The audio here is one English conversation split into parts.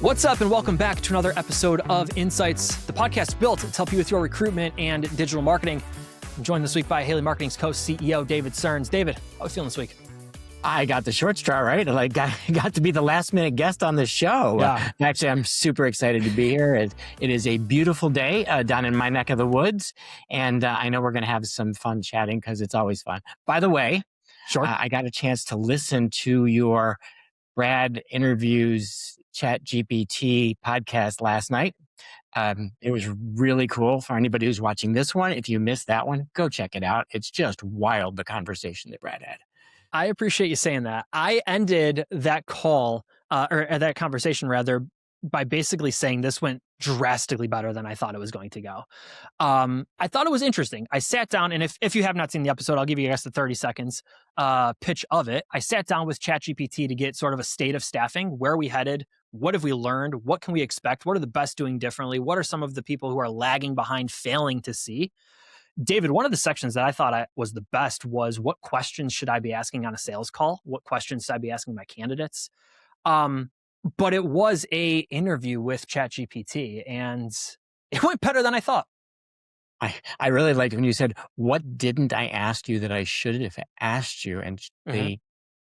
What's up, and welcome back to another episode of Insights, the podcast built to help you with your recruitment and digital marketing. I'm joined this week by Haley Marketing's co-CEO, David Searns. David, how are you feeling this week? I got the short straw, right? I got to be the last minute guest on the show. Yeah. Actually, I'm super excited to be here. It is a beautiful day down in my neck of the woods. And I know we're going to have some fun chatting because it's always fun. By the way, Sure. I got a chance to listen to your Brad Interviews ChatGPT podcast last night. It was really cool for anybody who's watching this one. If you missed that one, go check it out. It's just wild, the conversation that Brad had. I appreciate you saying that. I ended that call, or that conversation rather, by basically saying this went drastically better than I thought it was going to go. I thought it was interesting. I sat down, and if you have not seen the episode, I'll give you guys the 30 seconds pitch of it. I sat down with ChatGPT to get sort of a state of staffing. Where are we headed? What have we learned? What can we expect? What are the best doing differently? What are some of the people who are lagging behind failing to see? David, one of the sections that I thought was the best was, what questions should I be asking on a sales call? What questions should I be asking my candidates? But it was a interview with ChatGPT, and it went better than I thought. I really liked when you said, what didn't I ask you that I should have asked you? And the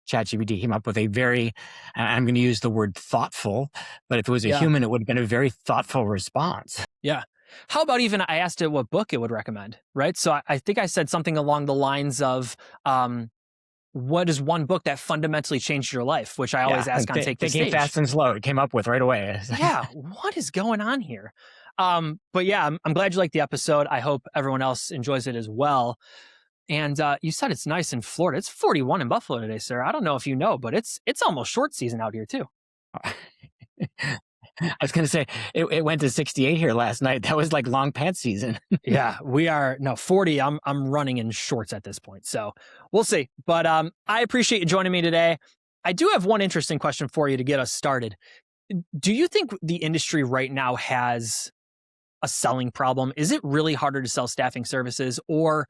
ChatGPT came up with a very, I'm going to use the word thoughtful, but if it was a human, it would have been a very thoughtful response. Yeah. How about even I asked it what book it would recommend, right? So I think I said something along the lines of, what is one book that fundamentally changed your life? Which I always ask on Take the Stage. Thinking Fast and Slow, it came up with right away. Yeah, what is going on here? But yeah, I'm glad you liked the episode. I hope everyone else enjoys it as well. And you said it's nice in Florida. It's 41 in Buffalo today, sir. I don't know if you know, but it's almost short season out here too. I was going to say, it went to 68 here last night. That was like long pants season. Yeah, we are, no, 40. I'm running in shorts at this point. So we'll see. But I appreciate you joining me today. I do have one interesting question for you to get us started. Do you think the industry right now has a selling problem? Is it really harder to sell staffing services? Or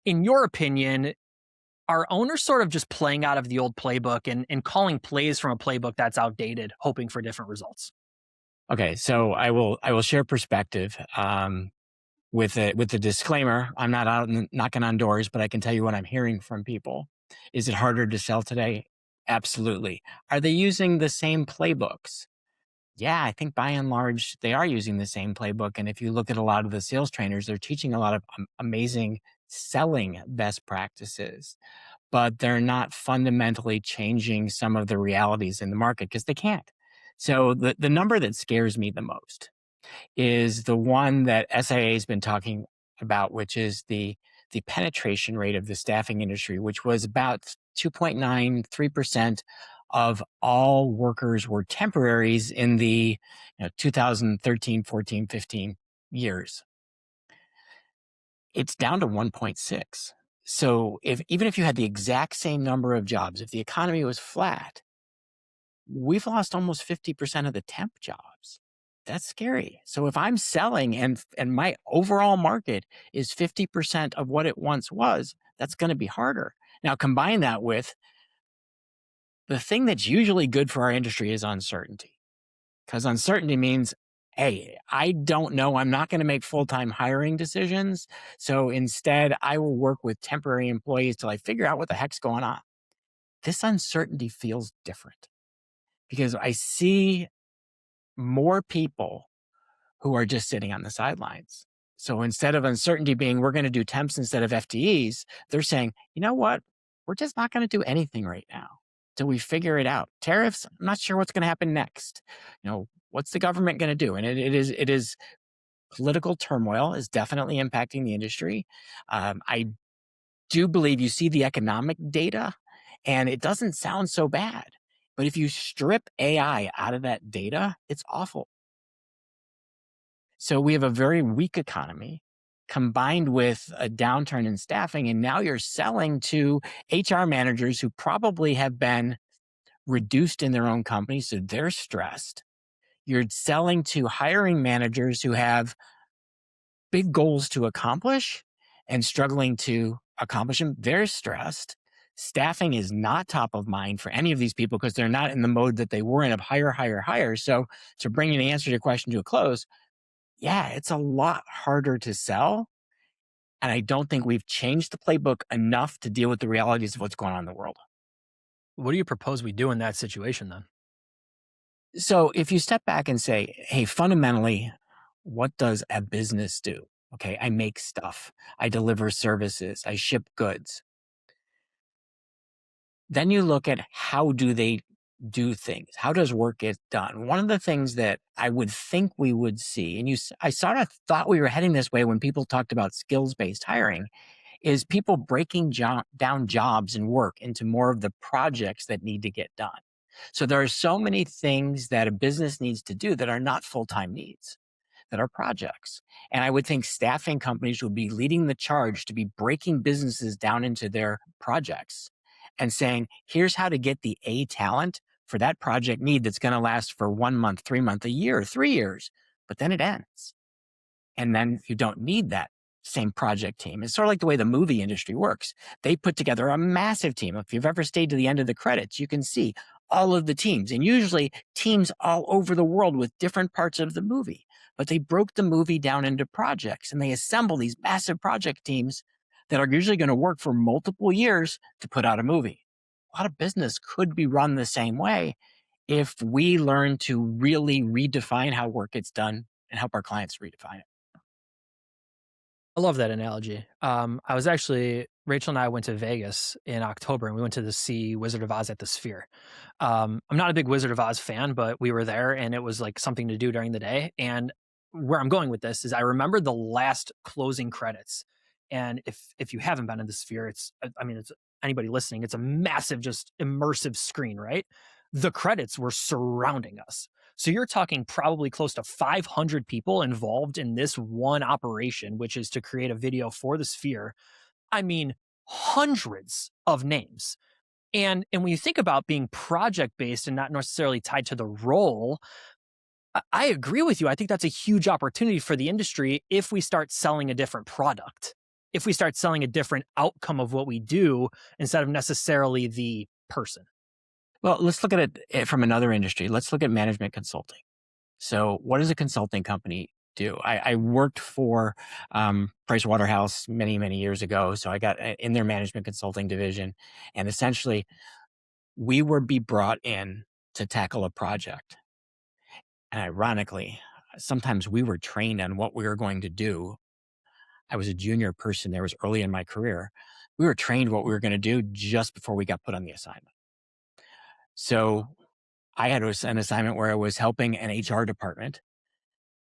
in your opinion, are owners sort of just playing out of the old playbook and calling plays from a playbook that's outdated, hoping for different results? Okay, so I will share perspective with the disclaimer. I'm not out knocking on doors, but I can tell you what I'm hearing from people. Is it harder to sell today? Absolutely. Are they using the same playbooks? Yeah, I think by and large they are using the same playbook. And if you look at a lot of the sales trainers, they're teaching a lot of amazing selling best practices, but they're not fundamentally changing some of the realities in the market because they can't. So the number that scares me the most is the one that SIA has been talking about, which is the penetration rate of the staffing industry, which was about 2.93% of all workers were temporaries in the 2013, 14, 15 years. It's down to 1.6. So even if you had the exact same number of jobs, if the economy was flat, we've lost almost 50% of the temp jobs. That's scary. So if I'm selling and my overall market is 50% of what it once was, that's going to be harder. Now combine that with the thing that's usually good for our industry is uncertainty. Because uncertainty means, hey, I don't know. I'm not going to make full-time hiring decisions. So instead, I will work with temporary employees till I figure out what the heck's going on. This uncertainty feels different because I see more people who are just sitting on the sidelines. So instead of uncertainty being, we're going to do temps instead of FTEs, they're saying, you know what? We're just not going to do anything right now till we figure it out. Tariffs, I'm not sure what's going to happen next. What's the government going to do? And it is political turmoil is definitely impacting the industry. I do believe you see the economic data and it doesn't sound so bad. But if you strip AI out of that data, it's awful. So we have a very weak economy combined with a downturn in staffing. And now you're selling to HR managers who probably have been reduced in their own company. So they're stressed. You're selling to hiring managers who have big goals to accomplish and struggling to accomplish them. They're stressed. Staffing is not top of mind for any of these people because they're not in the mode that they were in of hire, hire, hire. So to bring the answer to your question to a close, yeah, it's a lot harder to sell. And I don't think we've changed the playbook enough to deal with the realities of what's going on in the world. What do you propose we do in that situation then? So if you step back and say, hey, fundamentally, what does a business do? Okay, I make stuff, I deliver services, I ship goods. Then you look at how do they do things? How does work get done? One of the things that I would think we would see, and I sort of thought we were heading this way when people talked about skills-based hiring, is people breaking down jobs and work into more of the projects that need to get done. So there are so many things that a business needs to do that are not full-time needs, that are projects. And I would think staffing companies would be leading the charge to be breaking businesses down into their projects and saying, here's how to get the A talent for that project need that's going to last for 1 month, 3 months, a year, 3 years, but then it ends. And then you don't need that same project team. It's sort of like the way the movie industry works. They put together a massive team. If you've ever stayed to the end of the credits, you can see all of the teams, and usually teams all over the world with different parts of the movie. But they broke the movie down into projects and they assemble these massive project teams that are usually going to work for multiple years to put out a movie. A lot of business could be run the same way if we learn to really redefine how work gets done and help our clients redefine it. I love that analogy. I was actually Rachel and I went to Vegas in October, and we went to see Wizard of Oz at the Sphere. I'm not a big Wizard of Oz fan, but we were there, and it was like something to do during the day. And where I'm going with this is, I remember the last closing credits. And if you haven't been in the Sphere, I mean, it's anybody listening, it's a massive, just immersive screen, right? The credits were surrounding us. So you're talking probably close to 500 people involved in this one operation, which is to create a video for the Sphere. I mean, hundreds of names. And when you think about being project based and not necessarily tied to the role, I agree with you. I think that's a huge opportunity for the industry if we start selling a different product, if we start selling a different outcome of what we do instead of necessarily the person. Well, let's look at it from another industry. Let's look at management consulting. So, what does a consulting company do? I worked for Price Waterhouse many, many years ago. So, I got in their management consulting division. And essentially, we would be brought in to tackle a project. And ironically, sometimes we were trained on what we were going to do. I was a junior person there, was early in my career. We were trained what we were going to do just before we got put on the assignment. So, I had an assignment where I was helping an HR department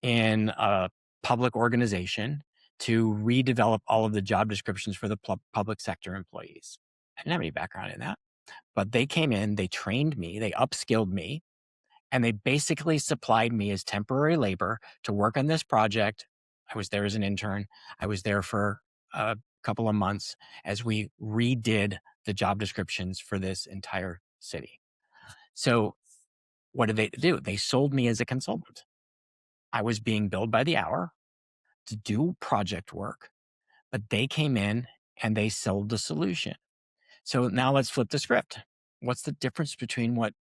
in a public organization to redevelop all of the job descriptions for the public sector employees. I didn't have any background in that, but they came in, they trained me, they upskilled me, and they basically supplied me as temporary labor to work on this project. I was there as an intern. I was there for a couple of months as we redid the job descriptions for this entire city. So what did they do? They sold me as a consultant. I was being billed by the hour to do project work, but they came in and they sold the solution. So now let's flip the script. What's the difference between what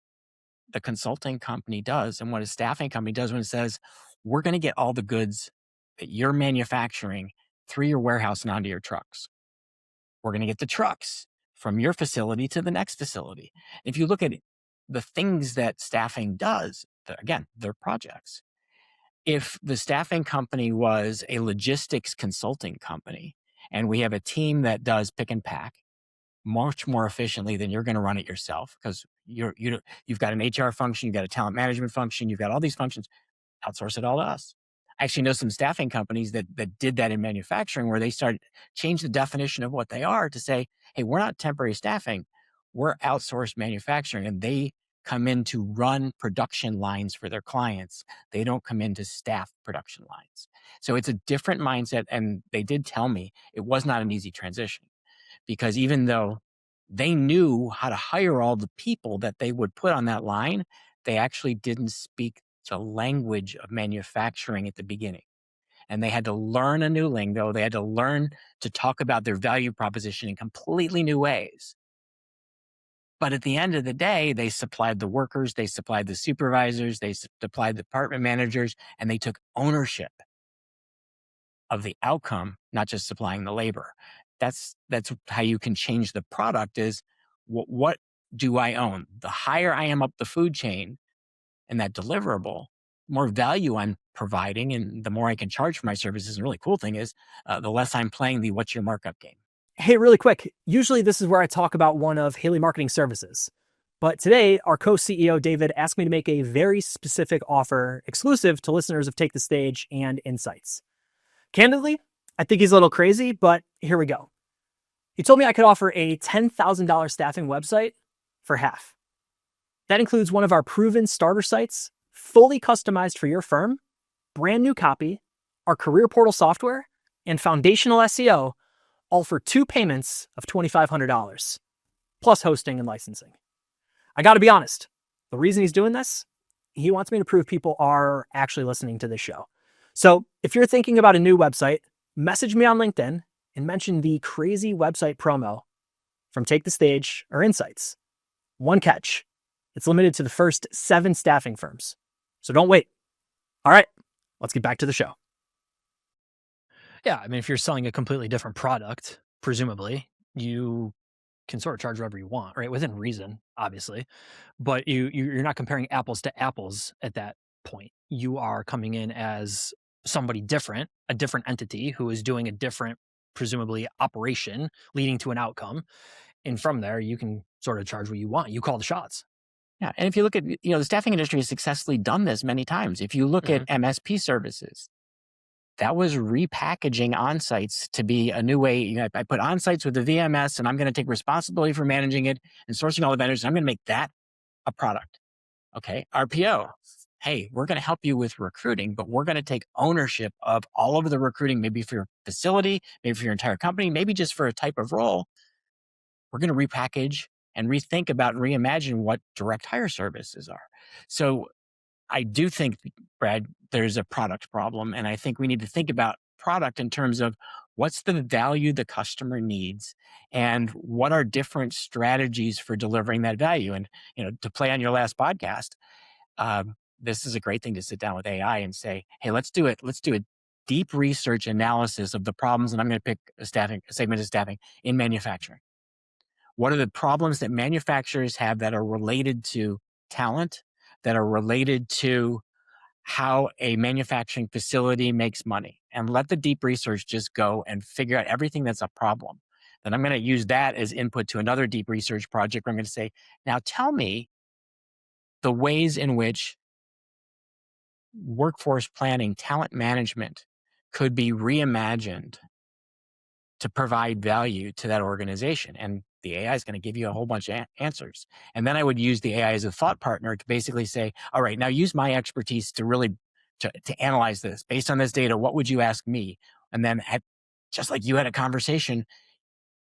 the consulting company does and what a staffing company does when it says, we're going to get all the goods that you're manufacturing through your warehouse and onto your trucks? We're going to get the trucks from your facility to the next facility. If you look at the things that staffing does, again, they're projects. If the staffing company was a logistics consulting company and we have a team that does pick and pack much more efficiently than you're going to run it yourself because you've got an HR function, you've got a talent management function, you've got all these functions, outsource it all to us. I actually know some staffing companies that did that in manufacturing where they started change the definition of what they are to say, hey, we're not temporary staffing, we're outsourced manufacturing, and they come in to run production lines for their clients. They don't come in to staff production lines. So it's a different mindset. And they did tell me it was not an easy transition because even though they knew how to hire all the people that they would put on that line, they actually didn't speak the language of manufacturing at the beginning. And they had to learn a new lingo. They had to learn to talk about their value proposition in completely new ways. But at the end of the day, they supplied the workers, they supplied the supervisors, they supplied the department managers, and they took ownership of the outcome, not just supplying the labor. That's how you can change the product is what do I own? The higher I am up the food chain and that deliverable, more value I'm providing and the more I can charge for my services. And the really cool thing is the less I'm playing the what's your markup game. Hey, really quick. Usually this is where I talk about one of Haley Marketing Services. But today, our co-CEO, David, asked me to make a very specific offer exclusive to listeners of Take the Stage and Insights. Candidly, I think he's a little crazy, but here we go. He told me I could offer a $10,000 staffing website for half. That includes one of our proven starter sites, fully customized for your firm, brand new copy, our career portal software, and foundational SEO, all for 2 payments of $2,500, plus hosting and licensing. I gotta be honest, the reason he's doing this, he wants me to prove people are actually listening to this show. So if you're thinking about a new website, message me on LinkedIn and mention the crazy website promo from Take the Stage or Insights. One catch, it's limited to the first 7 staffing firms. So don't wait. All right, let's get back to the show. Yeah, I mean, if you're selling a completely different product, presumably, you can sort of charge whatever you want, right? Within reason, obviously. But you're not comparing apples to apples at that point. You are coming in as somebody different, a different entity who is doing a different, presumably, operation leading to an outcome. And from there, you can sort of charge what you want. You call the shots. Yeah. And if you look at, the staffing industry has successfully done this many times. If you look at MSP services, that was repackaging on-sites to be a new way. I put on-sites with the VMS and I'm going to take responsibility for managing it and sourcing all the vendors. And I'm going to make that a product. Okay. RPO. Hey, we're going to help you with recruiting, but we're going to take ownership of all of the recruiting, maybe for your facility, maybe for your entire company, maybe just for a type of role. We're going to repackage and rethink about and reimagine what direct hire services are. So I do think, Brad, there's a product problem. And I think we need to think about product in terms of what's the value the customer needs and what are different strategies for delivering that value. And, to play on your last podcast, this is a great thing to sit down with AI and say, hey, let's do it. Let's do a deep research analysis of the problems. And I'm going to pick a segment of staffing in manufacturing. What are the problems that manufacturers have that are related to talent, that are related to how a manufacturing facility makes money? And let the deep research just go and figure out everything that's a problem. Then I'm going to use that as input to another deep research project where I'm going to say, now tell me the ways in which workforce planning, talent management could be reimagined to provide value to that organization. And the AI is going to give you a whole bunch of answers. And then I would use the AI as a thought partner to basically say, all right, now use my expertise to really to analyze this. Based on this data, what would you ask me? And then just like you had a conversation,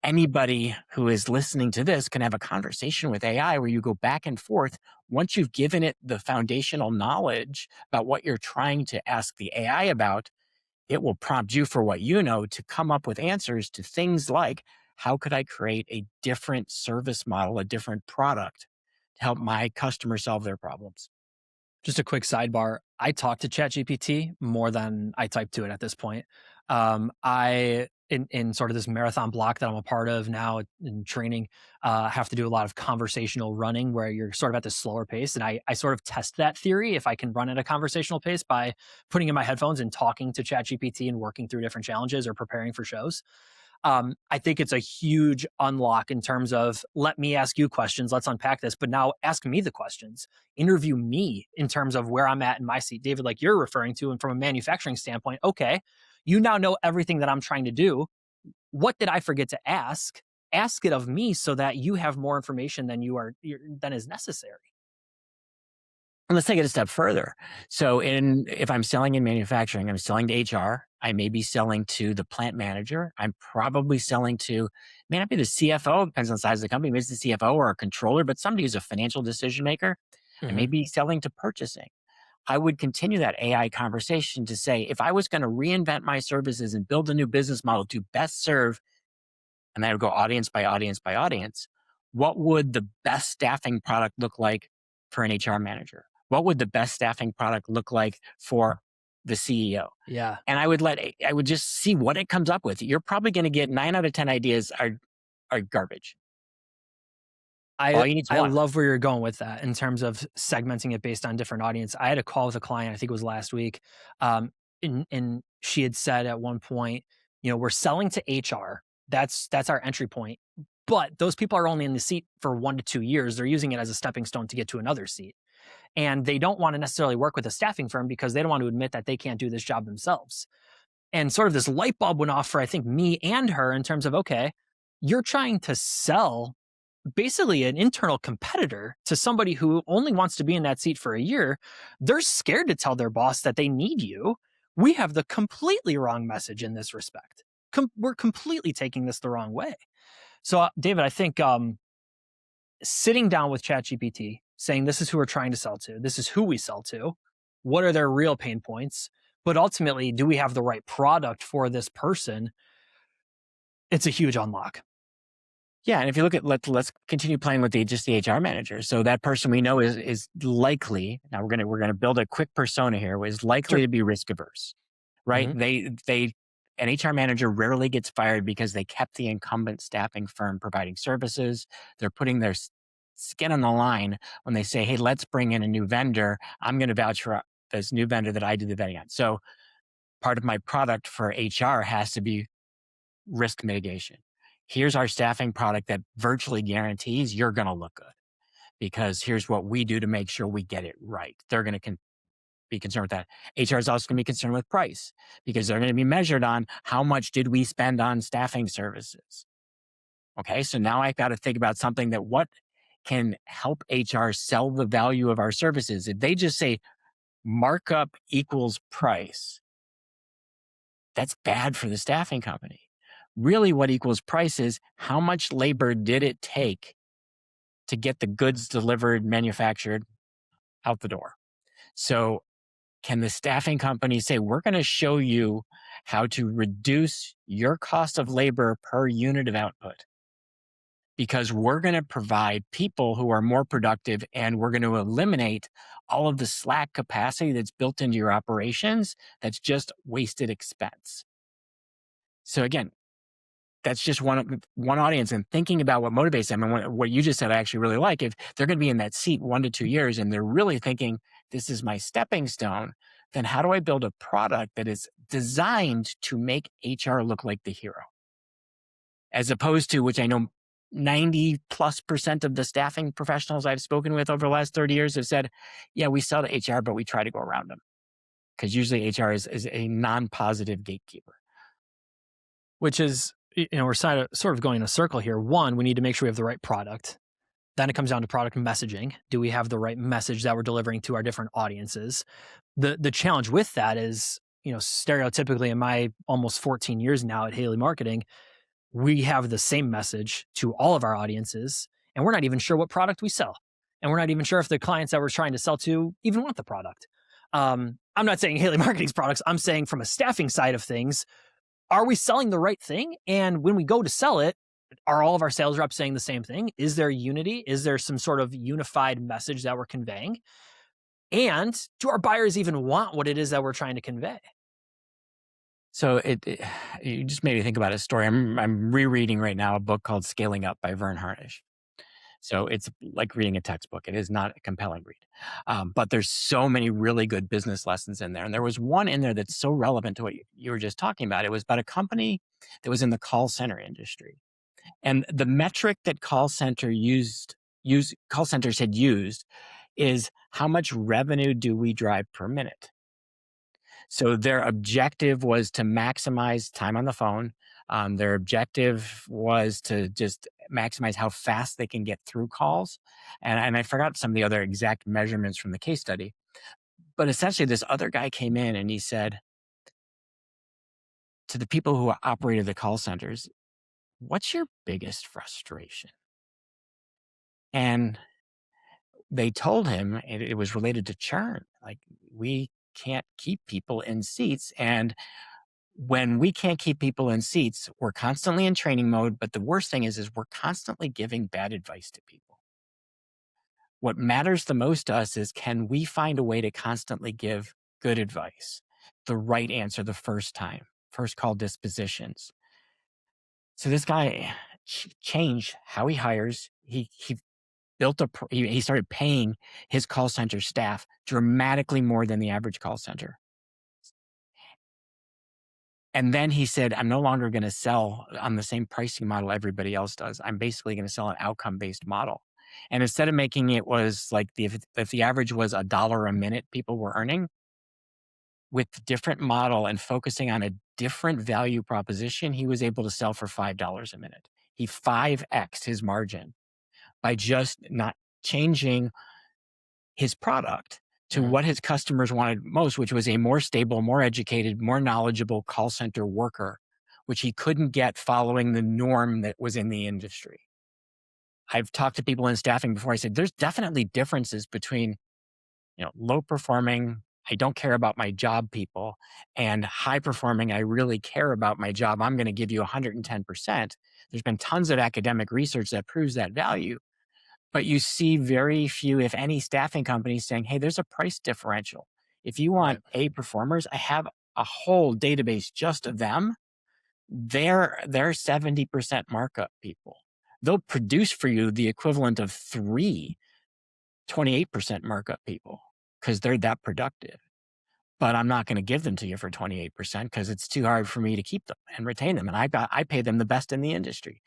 anybody who is listening to this can have a conversation with AI where you go back and forth. Once you've given it the foundational knowledge about what you're trying to ask the AI about, it will prompt you for what you know to come up with answers to things like, how could I create a different service model, a different product to help my customers solve their problems? Just a quick sidebar. I talk to ChatGPT more than I type to it at this point. In sort of this marathon block that I'm a part of now in training, have to do a lot of conversational running where you're sort of at this slower pace. And I sort of test that theory if I can run at a conversational pace by putting in my headphones and talking to ChatGPT and working through different challenges or preparing for shows. I think it's a huge unlock in terms of let me ask you questions, let's unpack this, but now ask me the questions, interview me in terms of where I'm at in my seat, David, like you're referring to, and from a manufacturing standpoint, okay, you now know everything that I'm trying to do. What did I forget to ask? Ask it of me so that you have more information than than is necessary. And let's take it a step further. So if I'm selling in manufacturing, I'm selling to HR. I may be selling to the plant manager. I'm probably selling to, may not be the CFO, depends on the size of the company, maybe it's the CFO or a controller, but somebody who's a financial decision maker. I may be selling to purchasing. I would continue that AI conversation to say, if I was going to reinvent my services and build a new business model to best serve, and I would go audience by audience by audience, what would the best staffing product look like for an HR manager? What would the best staffing product look like for the CEO? Yeah. And I would just see what it comes up with. You're probably going to get 9 out of 10 ideas are garbage. All you need is I one. love where you're going with that in terms of segmenting it based on different audience. I had a call with a client, I think it was last week, and she had said at one point, we're selling to HR. That's our entry point. But those people are only in the seat for 1 to 2 years. They're using it as a stepping stone to get to another seat. And they don't want to necessarily work with a staffing firm because they don't want to admit that they can't do this job themselves. And sort of this light bulb went off for, I think, me and her in terms of, okay, you're trying to sell basically an internal competitor to somebody who only wants to be in that seat for a year. They're scared to tell their boss that they need you. We have the completely wrong message in this respect. We're completely taking this the wrong way. So, David, I think sitting down with ChatGPT, saying this is who we're trying to sell to, this is who we sell to, what are their real pain points, but ultimately, do we have the right product for this person? It's a huge unlock. Yeah, and if you look at let's continue playing with the HR manager. So that person we know is likely, now we're gonna build a quick persona here, is likely to be risk averse, right? Mm-hmm. An HR manager rarely gets fired because they kept the incumbent staffing firm providing services. They're putting their skin on the line when they say, "Hey, let's bring in a new vendor. I'm going to vouch for this new vendor that I did the vetting on." So part of my product for HR has to be risk mitigation. Here's our staffing product that virtually guarantees you're going to look good because here's what we do to make sure we get it right. They're going to be concerned with that. HR is also going to be concerned with price because they're going to be measured on how much did we spend on staffing services. Okay, so now I've got to think about something that what can help HR sell the value of our services. If they just say markup equals price, that's bad for the staffing company. Really, what equals price is how much labor did it take to get the goods delivered, manufactured out the door. So can the staffing company say, we're going to show you how to reduce your cost of labor per unit of output? Because we're going to provide people who are more productive and we're going to eliminate all of the slack capacity that's built into your operations that's just wasted expense. So again, that's just one audience, and thinking about what motivates them. And what you just said, I actually really like. If they're going to be in that seat 1 to 2 years and they're really thinking, this is my stepping stone, then how do I build a product that is designed to make HR look like the hero? As opposed to, which I know 90+% of the staffing professionals I've spoken with over the last 30 years have said, yeah, we sell to HR, but we try to go around them. Because usually HR is a non-positive gatekeeper. Which is, we're sort of going in a circle here. One, we need to make sure we have the right product. Then it comes down to product messaging. Do we have the right message that we're delivering to our different audiences? The challenge with that is, stereotypically in my almost 14 years now at Haley Marketing, we have the same message to all of our audiences, and we're not even sure what product we sell. And we're not even sure if the clients that we're trying to sell to even want the product. I'm not saying Haley Marketing's products. I'm saying from a staffing side of things, are we selling the right thing? And when we go to sell it, are all of our sales reps saying the same thing? Is there unity? Is there some sort of unified message that we're conveying? And do our buyers even want what it is that we're trying to convey? So you just made me think about a story. I'm rereading right now a book called Scaling Up by Vern Harnish. So it's like reading a textbook. It is not a compelling read. But there's so many really good business lessons in there. And there was one in there that's so relevant to what you were just talking about. It was about a company that was in the call center industry. And the metric that call centers had used is how much revenue do we drive per minute? So their objective was to maximize time on the phone. Their objective was to just maximize how fast they can get through calls. And I forgot some of the other exact measurements from the case study. But essentially, this other guy came in and he said to the people who operated the call centers, what's your biggest frustration? And they told him it was related to churn. Like, we can't keep people in seats. And when we can't keep people in seats, we're constantly in training mode. But the worst thing is we're constantly giving bad advice to people. What matters the most to us is, can we find a way to constantly give good advice, the right answer the first time, first call dispositions. So this guy changed how he hires. He built he started paying his call center staff dramatically more than the average call center. And then he said, I'm no longer going to sell on the same pricing model everybody else does. I'm basically going to sell an outcome-based model. And instead of making it was like if the average was $1 a minute people were earning, with the different model and focusing on a different value proposition, he was able to sell for $5 a minute. He 5x'd his margin by just not changing his product to what his customers wanted most, which was a more stable, more educated, more knowledgeable call center worker, which he couldn't get following the norm that was in the industry. I've talked to people in staffing before. I said, there's definitely differences between, low performing, I don't care about my job people, and high performing, I really care about my job. I'm going to give you 110%. There's been tons of academic research that proves that value. But you see very few, if any, staffing companies saying, hey, there's a price differential. If you want A performers, I have a whole database just of them. They're 70% markup people. They'll produce for you the equivalent of 28% markup people because they're that productive. But I'm not going to give them to you for 28% because it's too hard for me to keep them and retain them. And I pay them the best in the industry.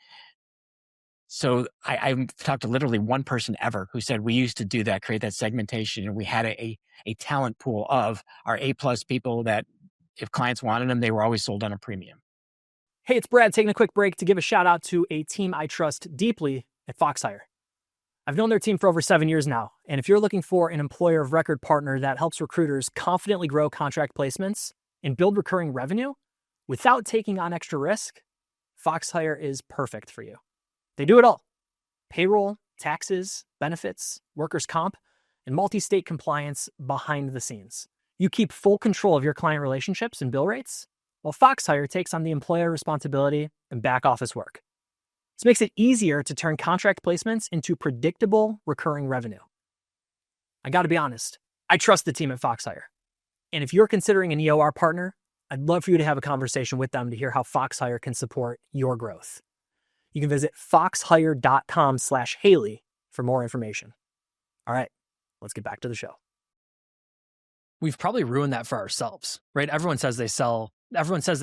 So I've talked to literally one person ever who said, we used to do that, create that segmentation, and we had a talent pool of our A+ people that if clients wanted them, they were always sold on a premium. Hey, it's Brad taking a quick break to give a shout out to a team I trust deeply at FoxHire. I've known their team for over 7 years now, and if you're looking for an employer of record partner that helps recruiters confidently grow contract placements and build recurring revenue without taking on extra risk, FoxHire is perfect for you. They do it all: payroll, taxes, benefits, workers' comp, and multi-state compliance behind the scenes. You keep full control of your client relationships and bill rates, while FoxHire takes on the employer responsibility and back office work. This makes it easier to turn contract placements into predictable recurring revenue. I gotta be honest, I trust the team at FoxHire. And if you're considering an EOR partner, I'd love for you to have a conversation with them to hear how FoxHire can support your growth. You can visit foxhire.com/Haley for more information. All right, let's get back to the show. We've probably ruined that for ourselves, right? Everyone says they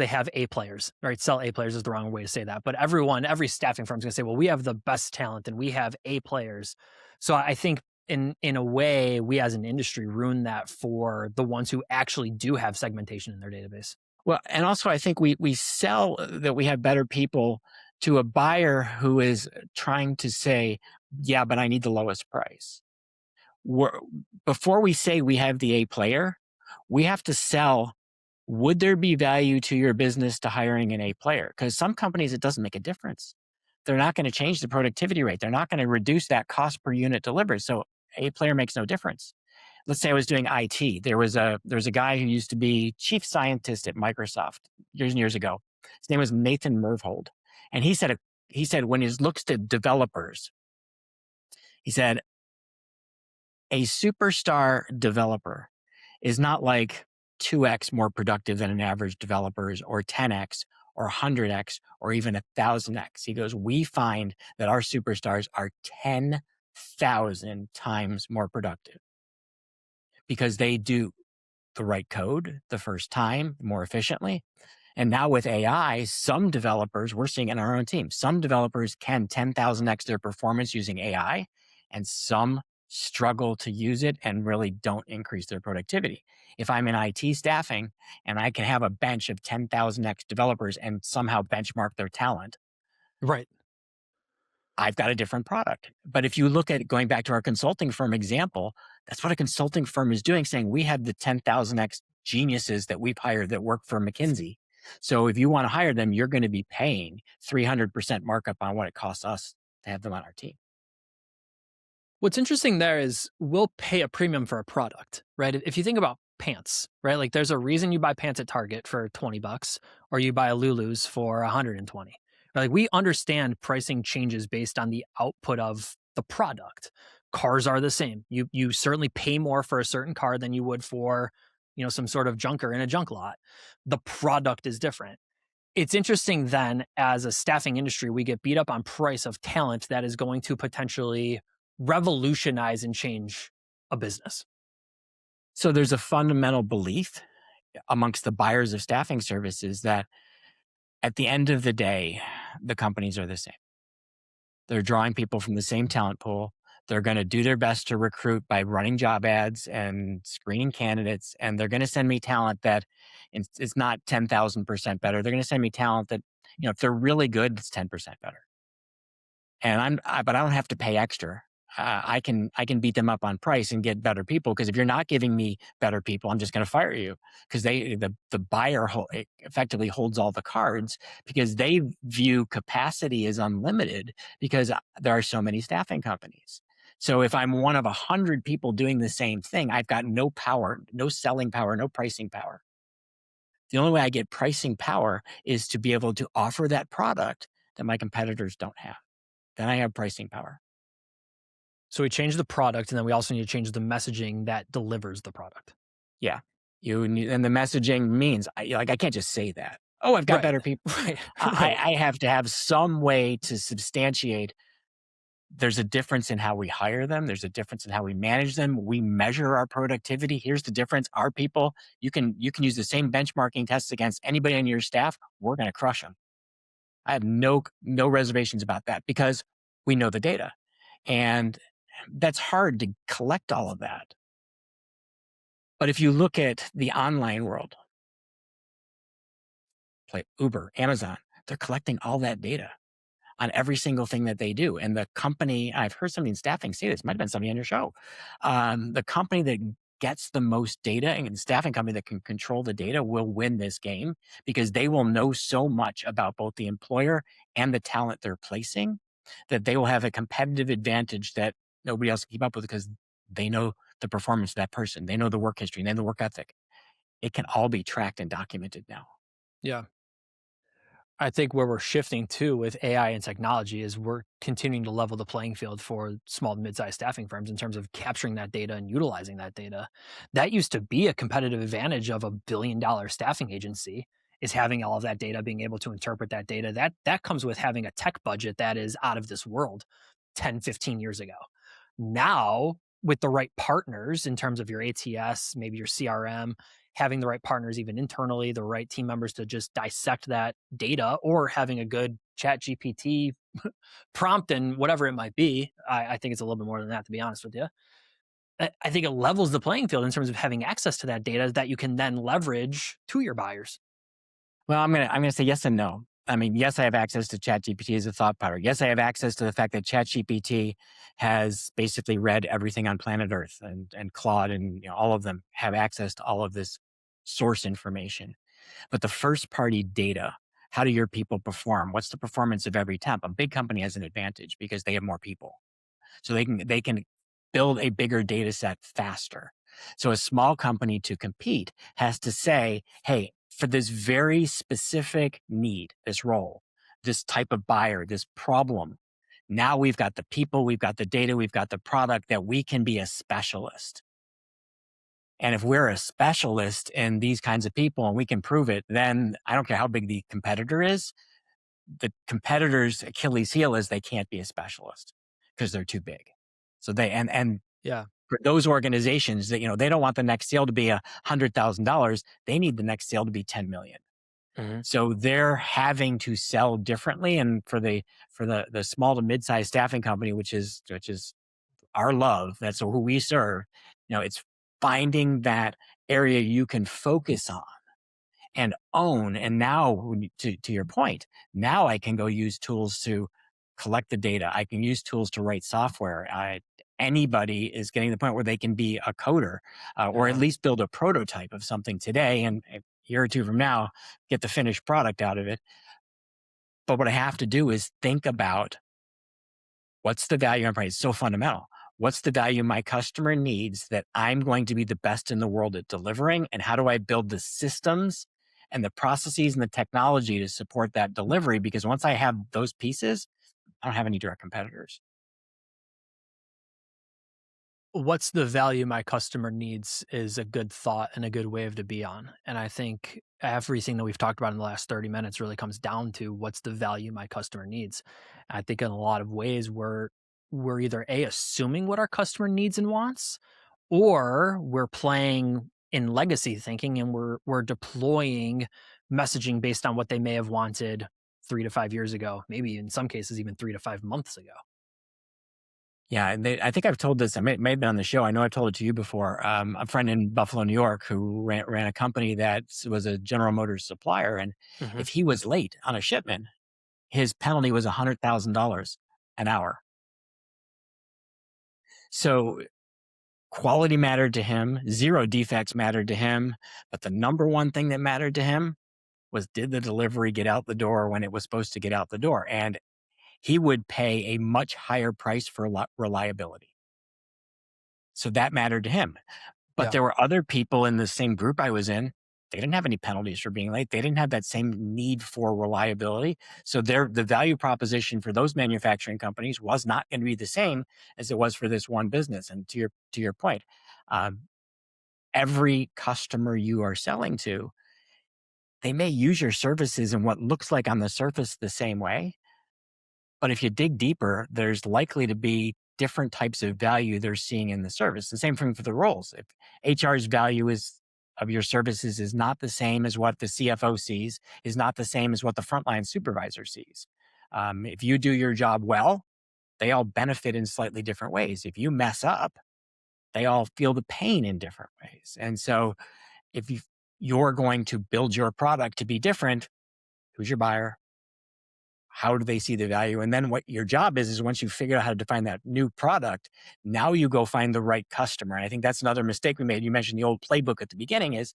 have A players, right? Sell A players is the wrong way to say that. But every staffing firm is going to say, well, we have the best talent and we have A players. So I think in a way, we as an industry ruin that for the ones who actually do have segmentation in their database. Well, and also I think we sell that we have better people to a buyer who is trying to say, yeah, but I need the lowest price. Before we say we have the A player, we have to sell, would there be value to your business to hiring an A player? Because some companies, it doesn't make a difference. They're not going to change the productivity rate. They're not going to reduce that cost per unit delivered. So A player makes no difference. Let's say I was doing IT. There's a guy who used to be chief scientist at Microsoft years and years ago. His name was Nathan Mervold. And he said when he looks to developers, he said, a superstar developer is not like 2x more productive than an average developer is, or 10x or 100x or even 1,000x. He goes, we find that our superstars are 10,000 times more productive because they do the right code the first time more efficiently. And now with AI, some developers, we're seeing in our own team, some developers can 10,000x their performance using AI, and some struggle to use it and really don't increase their productivity. If I'm in IT staffing and I can have a bench of 10,000x developers and somehow benchmark their talent, right, I've got a different product. But if you look at going back to our consulting firm example, that's what a consulting firm is doing, saying we have the 10,000x geniuses that we've hired that work for McKinsey. So if you want to hire them, you're going to be paying 300% markup on what it costs us to have them on our team. What's interesting there is we'll pay a premium for a product, right? If you think about pants, right? Like there's a reason you buy pants at Target for $20 or you buy a Lulu's for 120. Like we understand pricing changes based on the output of the product. Cars are the same. You certainly pay more for a certain car than you would for, some sort of junker in a junk lot. The product is different. It's interesting then, as a staffing industry, we get beat up on price of talent that is going to potentially revolutionize and change a business. So there's a fundamental belief amongst the buyers of staffing services that at the end of the day, the companies are the same. They're drawing people from the same talent pool. They're going to do their best to recruit by running job ads and screening candidates. And they're going to send me talent that it's not 10,000% better. They're going to send me talent that, if they're really good, it's 10% better. And but I don't have to pay extra. I can beat them up on price and get better people, because if you're not giving me better people, I'm just going to fire you, because the buyer effectively holds all the cards, because they view capacity as unlimited because there are so many staffing companies. So if I'm one of 100 people doing the same thing, I've got no power, no selling power, no pricing power. The only way I get pricing power is to be able to offer that product that my competitors don't have. Then I have pricing power. So we change the product, and then we also need to change the messaging that delivers the product. Yeah. And the messaging means, I can't just say that. Oh, I've got better people. Right. I have to have some way to substantiate there's a difference in how we hire them. There's a difference in how we manage them. We measure our productivity. Here's the difference. Our people, you can use the same benchmarking tests against anybody on your staff. We're going to crush them. I have no reservations about that, because we know the data. And that's hard to collect all of that. But if you look at the online world, like Uber, Amazon, they're collecting all that data on every single thing that they do. And the company, I've heard somebody in staffing say this, might have been somebody on your show, the company that gets the most data, and the staffing company that can control the data, will win this game, because they will know so much about both the employer and the talent they're placing that they will have a competitive advantage that nobody else can keep up with, because they know the performance of that person. They know the work history, and they know the work ethic. It can all be tracked and documented now. Yeah. I think where we're shifting to with AI and technology is we're continuing to level the playing field for small to mid-sized staffing firms in terms of capturing that data and utilizing that data. That used to be a competitive advantage of a billion-dollar staffing agency, is having all of that data, being able to interpret that data. That comes with having a tech budget that is out of this world 10, 15 years ago. Now, with the right partners in terms of your ATS, maybe your CRM, having the right partners even internally, the right team members to just dissect that data, or having a good chat GPT prompt and whatever it might be. I think it's a little bit more than that, to be honest with you. I think it levels the playing field in terms of having access to that data that you can then leverage to your buyers. Well, I'm gonna say yes and no. I mean, yes, I have access to ChatGPT as a thought partner. Yes, I have access to the fact that ChatGPT has basically read everything on planet Earth, and Claude, and all of them have access to all of this source information. But the first party data, how do your people perform? What's the performance of every temp? A big company has an advantage because they have more people. So they can build a bigger data set faster. So a small company, to compete, has to say, hey, for this very specific need, this role, this type of buyer, this problem, now we've got the people, we've got the data, we've got the product, that we can be a specialist. And if we're a specialist in these kinds of people and we can prove it, then I don't care how big the competitor is. The competitor's Achilles heel is they can't be a specialist because they're too big. So Yeah. For those organizations that, they don't want the next sale to be $100,000. They need the next sale to be 10 million. Mm-hmm. So they're having to sell differently. And for the small to mid-sized staffing company, which is our love, that's who we serve, it's finding that area you can focus on and own. And now, to your point, now I can go use tools to collect the data. I can use tools to write software. Anybody is getting to the point where they can be a coder, or at least build a prototype of something today, and a year or two from now, get the finished product out of it. But what I have to do is think about what's the value I'm providing. It's so fundamental. what's the value my customer needs that I'm going to be the best in the world at delivering? And how do I build the systems and the processes and the technology to support that delivery? Because once I have those pieces, I don't have any direct competitors. What's the value my customer needs is a good thought and a good wave to be on. And I think everything that we've talked about in the last 30 minutes really comes down to what's the value my customer needs. I think in a lot of ways we're either assuming what our customer needs and wants, or we're playing in legacy thinking and we're deploying messaging based on what they may have wanted 3 to 5 years ago, maybe in some cases even 3 to 5 months ago. Yeah, and I think I've told this. I may have been on the show. I know I've told it to you before. A friend in Buffalo, New York, who ran a company that was a General Motors supplier, and Mhm. if he was late on a shipment, his penalty was $100,000 an hour. So quality mattered to him, zero defects mattered to him, but the number one thing that mattered to him was, did the delivery get out the door when it was supposed to get out the door? And he would pay a much higher price for reliability. So that mattered to him. But Yeah. there were other people in the same group I was in. They didn't have any penalties for being late. They didn't have that same need for reliability. So the value proposition for those manufacturing companies was not going to be the same as it was for this one business. And to your point, um, every customer you are selling to, they may use your services in what looks like on the surface the same way. But if you dig deeper, there's likely to be different types of value they're seeing in the service. The same thing for the roles. If HR's value of your services is not the same as what the CFO sees, is not the same as what the frontline supervisor sees. If you do your job well, they all benefit in slightly different ways. If you mess up, they all feel the pain in different ways. And so if you're going to build your product to be different, who's your buyer? How do they see the value? And then what your job is once you figure out how to define that new product, now you go find the right customer. And I think that's another mistake we made. You mentioned the old playbook at the beginning. Is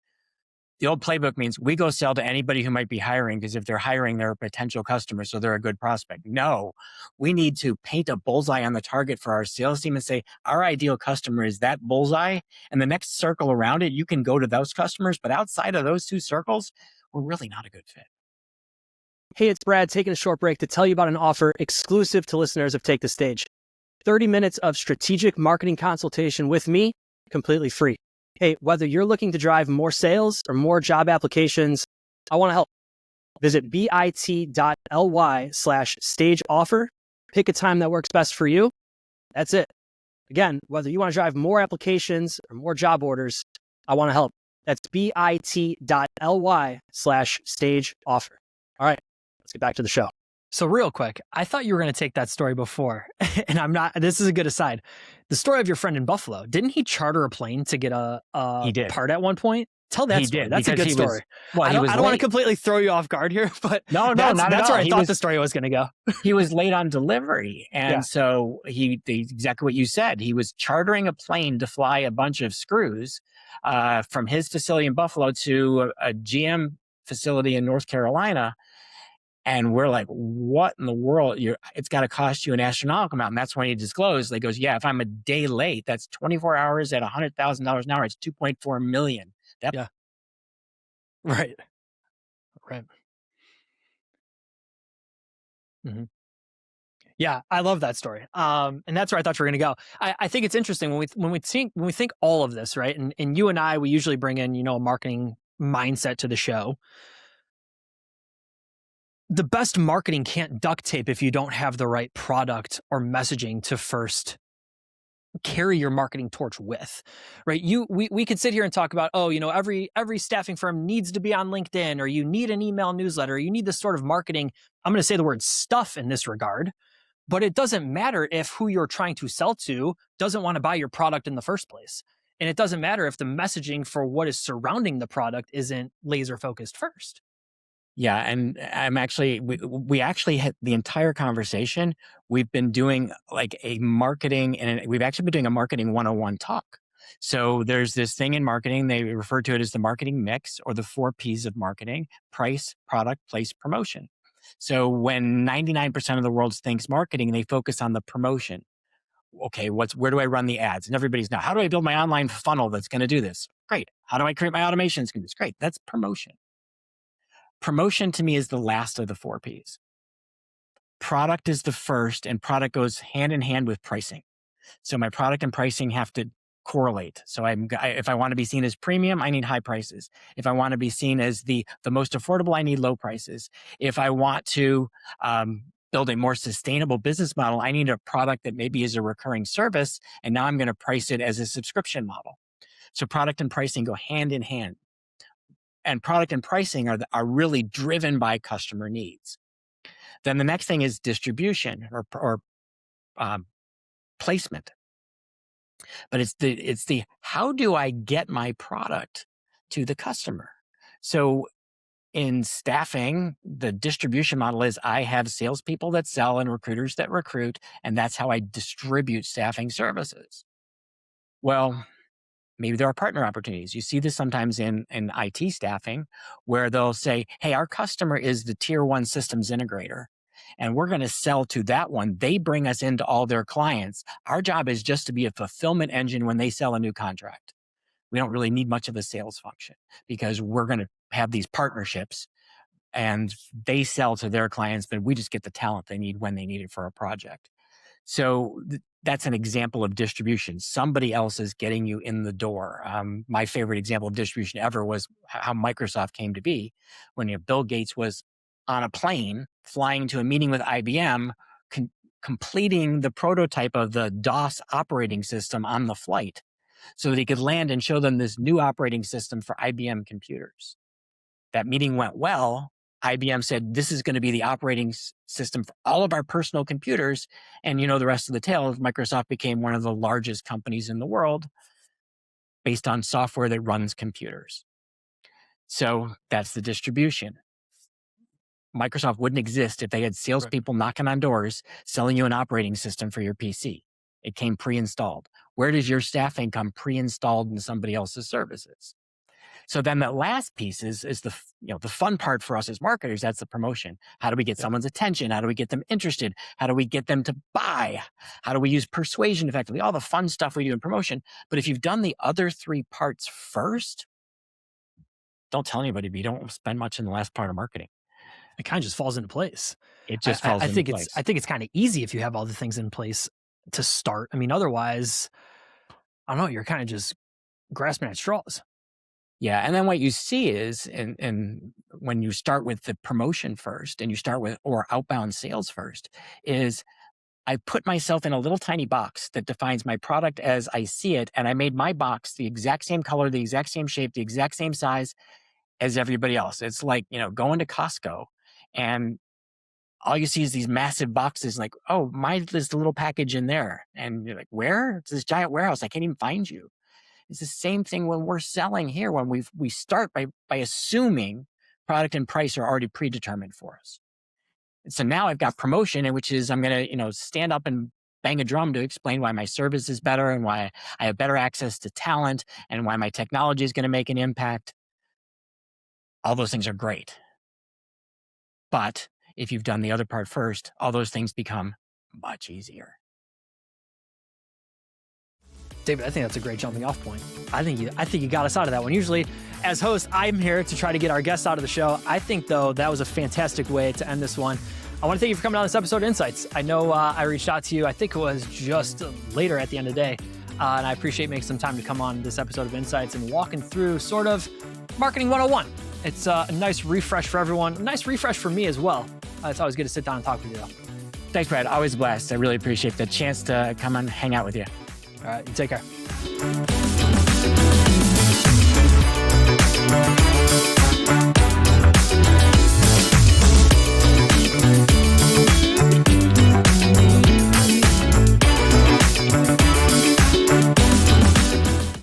the old playbook means we go sell to anybody who might be hiring, because if they're hiring, they're a potential customer, so they're a good prospect. No, we need to paint a bullseye on the target for our sales team and say, our ideal customer is that bullseye. And the next circle around it, you can go to those customers. But outside of those two circles, we're really not a good fit. Hey, it's Brad taking a short break to tell you about an offer exclusive to listeners of Take the Stage. 30 minutes of strategic marketing consultation with me, completely free. Hey, whether you're looking to drive more sales or more job applications, I want to help. Visit bit.ly/stage offer. Pick a time that works best for you. That's it. Again, whether you want to drive more applications or more job orders, I want to help. That's bit.ly/stage offer. All right, let's get back to the show. So real quick, I thought you were going to take that story before, and I'm not. This is a good aside. The story of your friend in Buffalo. Didn't he charter a plane to get a He did. part at one point? Tell that He story. did, That's a because good he was- story. Well, I he don't, was I don't want late. to completely throw you off guard here, but No, that's not at where all. I He thought was- the story was going to go. He was late on delivery. And Yeah. so exactly what you said, he was chartering a plane to fly a bunch of screws from his facility in Buffalo to a GM facility in North Carolina. And we're like, what in the world? It's got to cost you an astronomical amount. And that's when he disclosed, he goes, yeah, if I'm a day late, that's 24 hours at $100,000 an hour. It's $2.4 million. Yeah. Right. Right. Mhm. Yeah, I love that story. And that's where I thought you were going to go. I think it's interesting when we think all of this, right? And you and I, we usually bring in, a marketing mindset to the show. The best marketing can't duct tape if you don't have the right product or messaging to first carry your marketing torch with, right? We could sit here and talk about, every staffing firm needs to be on LinkedIn, or you need an email newsletter, or you need this sort of marketing. I'm going to say the word stuff in this regard, but it doesn't matter if who you're trying to sell to doesn't want to buy your product in the first place. And it doesn't matter if the messaging for what is surrounding the product isn't laser focused first. Yeah, and we actually had the entire conversation. We've been doing like a marketing, and we've actually been doing a marketing 101 talk. So there's this thing in marketing, they refer to it as the marketing mix, or the 4 Ps of marketing: price, product, place, promotion. So when 99% of the world thinks marketing, they focus on the promotion. okay, where do I run the ads? And everybody's now, how do I build my online funnel that's going to do this? Great. How do I create my automations? It's going to do this. Great. That's promotion. Promotion to me is the last of the 4 Ps. Product is the first, and product goes hand in hand with pricing. So my product and pricing have to correlate. So if I want to be seen as premium, I need high prices. If I want to be seen as the most affordable, I need low prices. If I want to build a more sustainable business model, I need a product that maybe is a recurring service, and now I'm going to price it as a subscription model. So product and pricing go hand in hand. And product and pricing are really driven by customer needs. Then the next thing is distribution or placement. But it's the how do I get my product to the customer? So in staffing, the distribution model is I have salespeople that sell and recruiters that recruit, and that's how I distribute staffing services. Well, maybe there are partner opportunities. You see this sometimes in IT staffing, where they'll say, hey, our customer is the tier 1 systems integrator, and we're going to sell to that one. They bring us into all their clients. Our job is just to be a fulfillment engine when they sell a new contract. We don't really need much of a sales function because we're going to have these partnerships and they sell to their clients, but we just get the talent they need when they need it for a project. So that's an example of distribution. Somebody else is getting you in the door. My favorite example of distribution ever was how Microsoft came to be when Bill Gates was on a plane flying to a meeting with IBM, completing the prototype of the DOS operating system on the flight so that he could land and show them this new operating system for IBM computers. That meeting went well. IBM said, this is going to be the operating system for all of our personal computers. And you know the rest of the tale. Microsoft became one of the largest companies in the world based on software that runs computers. So that's the distribution. Microsoft wouldn't exist if they had salespeople knocking on doors, selling you an operating system for your PC. It came pre-installed. Where does your staffing come pre-installed in somebody else's services? So then that last piece is the fun part for us as marketers. That's the promotion. How do we get someone's attention? How do we get them interested? How do we get them to buy? How do we use persuasion effectively? All the fun stuff we do in promotion. But if you've done the other 3 parts first, don't tell anybody, but you don't spend much in the last part of marketing. It kind of just falls into place. It just falls into place. I think it's kind of easy if you have all the things in place to start. I mean, otherwise, I don't know, you're kind of just grasping at straws. Yeah. And then what you see is, and when you start with the promotion first and you start with, or outbound sales first, is I put myself in a little tiny box that defines my product as I see it. And I made my box the exact same color, the exact same shape, the exact same size as everybody else. It's like, going to Costco and all you see is these massive boxes like, oh, there's the little package in there. And you're like, where? It's this giant warehouse. I can't even find you. It's the same thing when we're selling here, when we start by assuming product and price are already predetermined for us. And so now I've got promotion, which is I'm going to, stand up and bang a drum to explain why my service is better and why I have better access to talent and why my technology is going to make an impact. All those things are great. But if you've done the other part first, all those things become much easier. David, I think that's a great jumping off point. I think you got us out of that one. Usually, as host, I'm here to try to get our guests out of the show. I think, though, that was a fantastic way to end this one. I want to thank you for coming on this episode of Insights. I know I reached out to you. I think it was just later at the end of the day. And I appreciate making some time to come on this episode of Insights and walking through sort of Marketing 101. It's a nice refresh for everyone, a nice refresh for me as well. It's always good to sit down and talk with you, though. Thanks, Brad. Always a blast. I really appreciate the chance to come and hang out with you. All right, you take care.